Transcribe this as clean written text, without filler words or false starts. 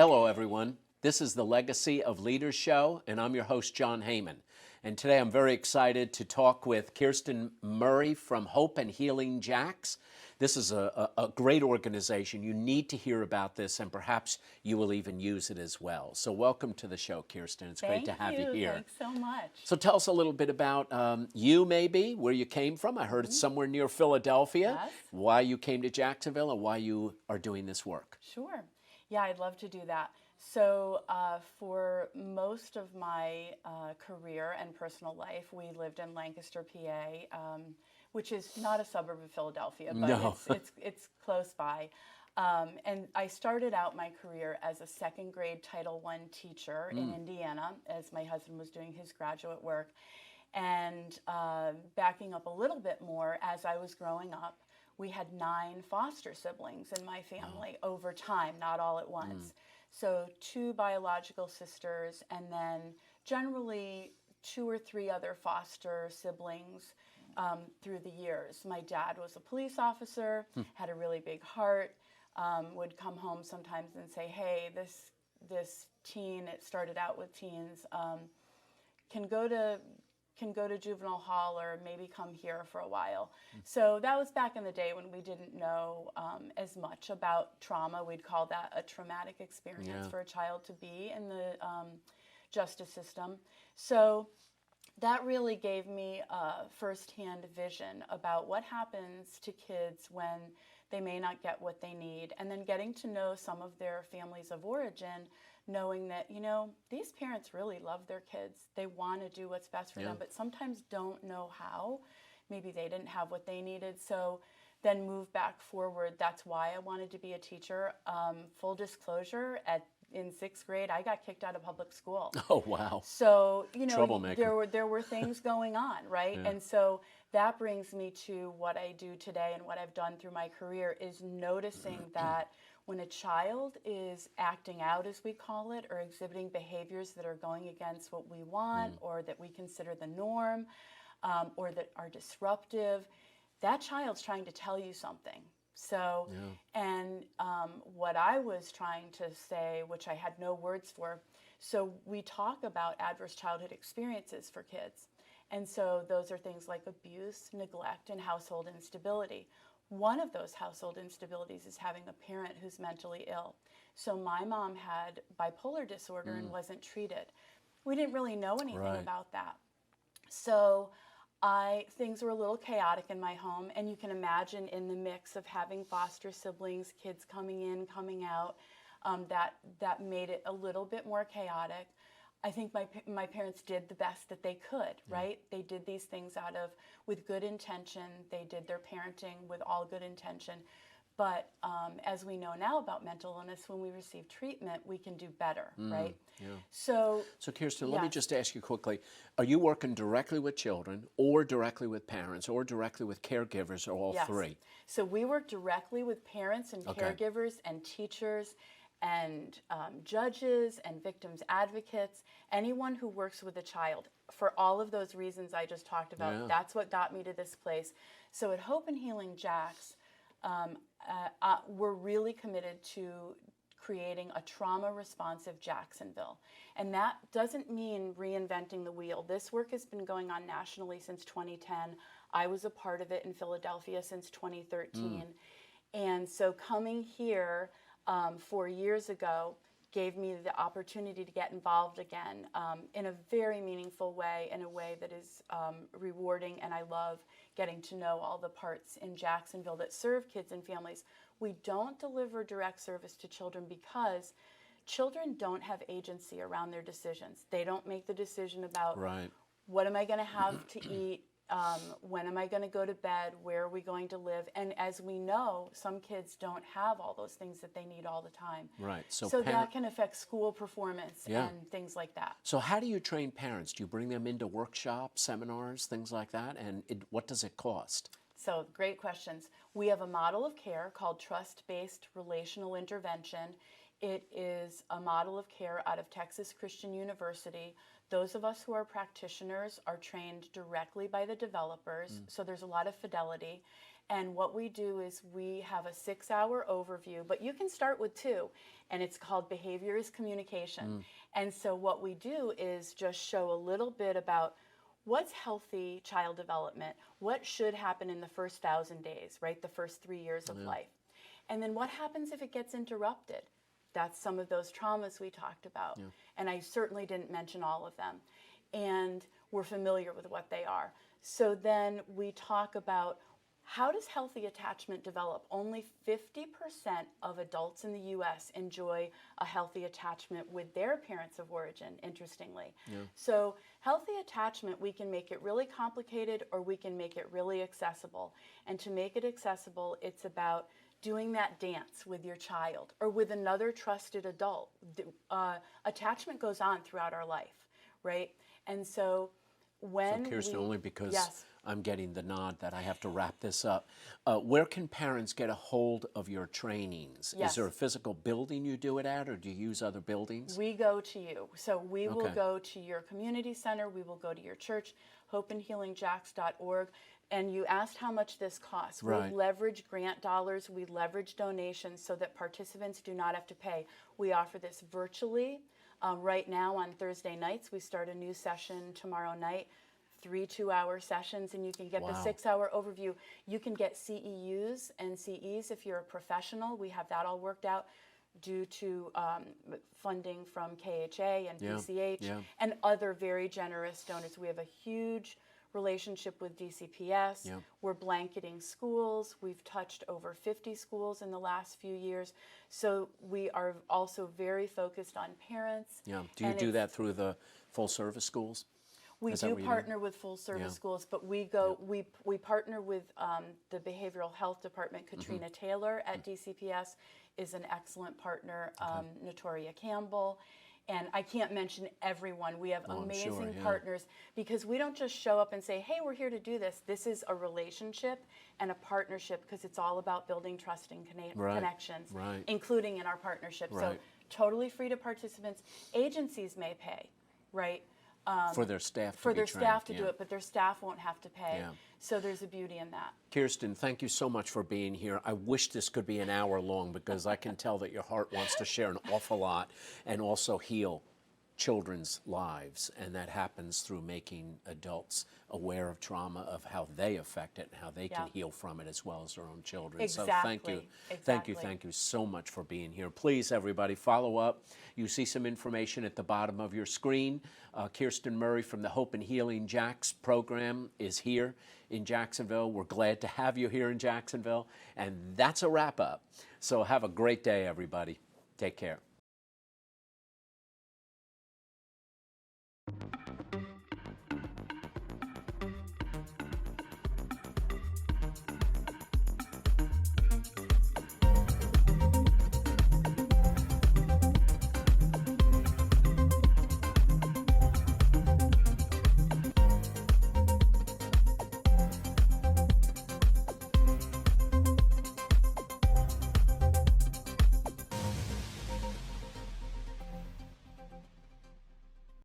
Hello, everyone. This is the Legacy of Leaders show, and I'm your host, Jon Heymann. And today I'm very excited to talk with Kirsten Murray from Hope and Healing Jacks. This is a great organization. You need to hear about this, and perhaps you will even use it as well. So welcome to the show, Kirsten. It's great to have you here. Thanks so much. So tell us a little bit about you, maybe, where you came from. I heard it's somewhere near Philadelphia. Yes. Why you came to Jacksonville and why you are doing this work. Sure. Yeah, I'd love to do that. So for most of my career and personal life, we lived in Lancaster, PA, which is not a suburb of Philadelphia, but No. it's close by. And I started out my career as a second grade Title I teacher in Indiana, as my husband was doing his graduate work. And backing up a little bit more, as I was growing up, we had 9 foster siblings in my family over time, not all at once. So 2 biological sisters, and then generally 2 or 3 other foster siblings through the years. My dad was a police officer, had a really big heart, would come home sometimes and say, hey, this teen, it started out with teens, can go to juvenile hall or maybe come here for a while. So that was back in the day when we didn't know as much about trauma. We'd call that a traumatic experience for a child to be in the justice system. So that really gave me a firsthand vision about what happens to kids when they may not get what they need, and then getting to know some of their families of origin, knowing that, you know, these parents really love their kids. They want to do what's best for them, but sometimes don't know how. Maybe they didn't have what they needed. So then move back forward. That's why I wanted to be a teacher. Full disclosure, in 6th grade, I got kicked out of public school. Oh, wow. So, you know, Troublemaker. there were things going on, right? And so that brings me to what I do today and what I've done through my career is noticing that when a child is acting out, as we call it, or exhibiting behaviors that are going against what we want or that we consider the norm or that are disruptive, that child's trying to tell you something. So, and what I was trying to say, which I had no words for, so we talk about adverse childhood experiences for kids. And so those are things like abuse, neglect, and household instability. One of those household instabilities is having a parent who's mentally ill. So my mom had bipolar disorder and wasn't treated. We didn't really know anything about that. So things were a little chaotic in my home, and you can imagine in the mix of having foster siblings, kids coming in, coming out, that made it a little bit more chaotic. I think my parents did the best that they could, right? They did these things with good intention. They did their parenting with all good intention. But as we know now about mental illness, when we receive treatment, we can do better, right? Yeah. So Kirsten, let me just ask you quickly, are you working directly with children or directly with parents or directly with caregivers or all three? So we work directly with parents and caregivers and teachers and judges and victims advocates, anyone who works with a child. For all of those reasons I just talked about, that's what got me to this place. So at Hope and Healing Jacks, we're really committed to creating a trauma-responsive Jacksonville. And that doesn't mean reinventing the wheel. This work has been going on nationally since 2010. I was a part of it in Philadelphia since 2013. And so coming here 4 years ago gave me the opportunity to get involved again in a very meaningful way, in a way that is rewarding, and I love getting to know all the parts in Jacksonville that serve kids and families. We don't deliver direct service to children because children don't have agency around their decisions. They don't make the decision about what am I going to have to eat, when am I going to go to bed, where are we going to live? And as we know, some kids don't have all those things that they need all the time. Right. So that can affect school performance and things like that. So how do you train parents? Do you bring them into workshops, seminars, things like that? And what does it cost? So great questions. We have a model of care called trust-based relational intervention. It is a model of care out of Texas Christian University. Those of us who are practitioners are trained directly by the developers, so there's a lot of fidelity. And what we do is we have a 6-hour overview, but you can start with 2, and it's called Behavior is Communication. And so what we do is just show a little bit about what's healthy child development, what should happen in the first 1,000 days, right, the first 3 years of life. And then what happens if it gets interrupted? That's some of those traumas we talked about. And I certainly didn't mention all of them. And we're familiar with what they are. So then we talk about, how does healthy attachment develop? Only 50% of adults in the U.S. enjoy a healthy attachment with their parents of origin, interestingly. So healthy attachment, we can make it really complicated or we can make it really accessible. And to make it accessible, it's about doing that dance with your child or with another trusted adult. Attachment goes on throughout our life, right? And so when Kirsten, only because Yes. I'm getting the nod that I have to wrap this up. Where can parents get a hold of your trainings? Yes. Is there a physical building you do it at, or do you use other buildings? We go to you. So we will go to your community center. We will go to your church, hopeandhealingjacks.org. And you asked how much this costs. Right. We leverage grant dollars. We leverage donations so that participants do not have to pay. We offer this virtually. Right now on Thursday nights, we start a new session tomorrow night, 3 2-hour sessions, and you can get the 6-hour overview. You can get CEUs and CEs if you're a professional. We have that all worked out due to funding from KHA and PCH and other very generous donors. We have a huge relationship with DCPS. We're blanketing schools. We've touched over 50 schools in the last few years. So we are also very focused on parents. Do you do that through the full service schools? We Is that do what you partner with full service schools, but we go we partner with the Behavioral Health Department. Katrina Taylor at DCPS is an excellent partner. Notoria Campbell. And I can't mention everyone. We have amazing partners because we don't just show up and say, hey, we're here to do this. This is a relationship and a partnership because it's all about building trust and connections, including in our partnership. So totally free to participants. Agencies may pay, right? For their staff to for be their trained. staff to do it, but their staff won't have to pay. So there's a beauty in that. Kirsten, thank you so much for being here. I wish this could be an hour long because I can tell that your heart wants to share an awful lot and also heal children's lives, and that happens through making adults aware of trauma, of how they affect it, and how they can heal from it as well as their own children. So thank you. Thank you so much for being here. Please, everybody, follow up. You see some information at the bottom of your screen. Kirsten Murray from the Hope and Healing Jacks program is here in Jacksonville. We're glad to have you here in Jacksonville. And that's a wrap up. So have a great day, everybody. Take care.